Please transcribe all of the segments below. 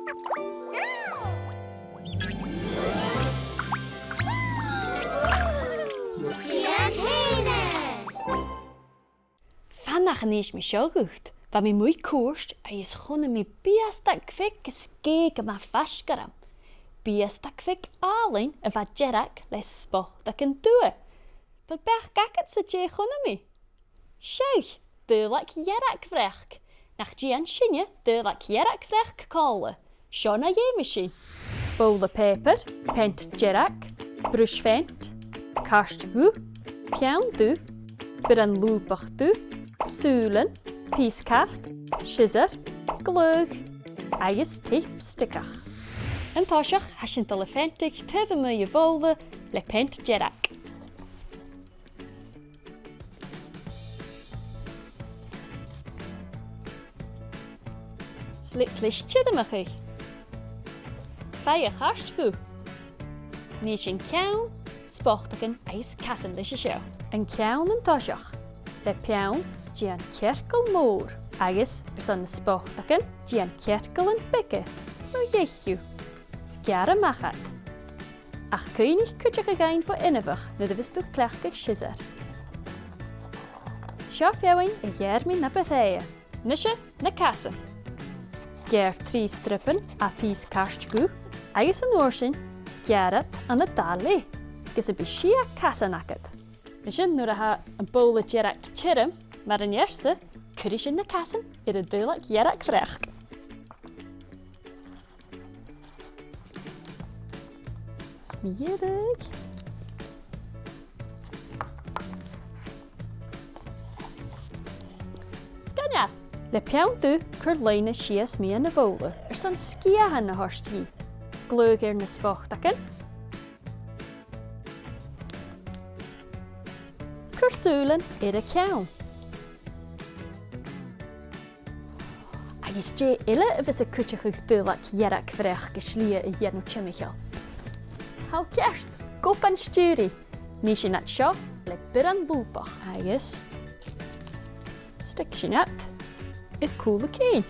Vandaag is me zo goed. Wat me mooi koerst, en je schoenen me biesta kwik geskeken maar vastgeram. Biesta kwik alleen en wat jerak les spocht kan doen. Wat berg het ze je schoenen me? Sheikh, de lak jerak vrek. Nach Gian Shinje, de lak jerak vrek kallen. Shona je machine. Bowle peper, pent jerak, brushvent, karst gu, pian du, beren loopach du, sulen, pieskart, schisser, glug, eies tipstikkach. En toshach hashin telefantig teve me je volde le pent jerak. Sliklish chidemachig. Vije gast gu. Nishin kjaun, spochtigen eis kassenlische show. En kjaun en toshach. Le piaun, gian kerkel moor. Eis de spochtigen, gian kerkel en pikke. No jechu. Skjare machat. Ach kuinig kutje gegaan voor innevig, nu de wistu klechtig schisser. Sjafjouwing en jermin na betheie. Nisje na kassen. Ger 3 strippen a pies karstgu, eis een oorshin, gerre aan de tali. Gis een bishia kassenaket. Nisje nu een bowle jerak chirem, maar een eerste, kurish in de kassen, in de deelak jerak vrecht. Smerig. Skanja! Le pian du curleine shias me na bowle. Son skia na horstji. Glug na spochtaken. Cursulen a kjaun. Agis je ille vis a kutje gudulak jerak vrech geslie a jenu chimichel. Hou kerst, kop en sturi. Nisje nat sjo, le biran boepach. Agis. Stikje nat. Het coole keen.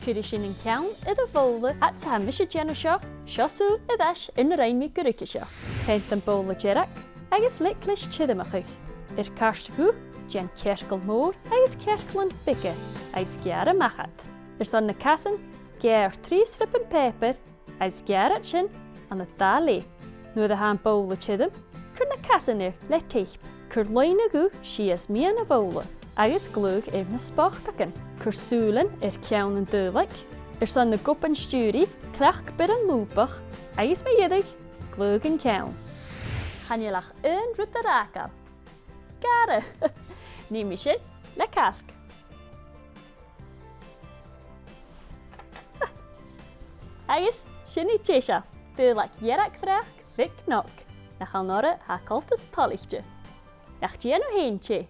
Kurishin en kjaun in de volde at sa misje genosho, shosu edash in de rein mi kurikisho. Pent en bowle jerak, agis liklish chidemachig. Karst gu, gen kerkel moor, agis kerkelen pikke, agis gjare machat. Son de kassen, ger 3 strippen peper, agis gerretchen aan het tali. Nu de haan bowle chidem, kun de kassen er let teip. Kurleine gu, shias me na bowle. Agis glug na spochtaken. Cursulen kjaun en duidelijk. Son de kop en sturi, klach binnen loopach. Agis me jiddig, glug en kjaun. Gaan je lach een rutte rakel. Gare. Neem je shit, le kalk. Agis, shinny chesha. Duidelijk jerak vraag, rik nok. Nach al norre ha kaltes tallichtje. Nach je no heentje.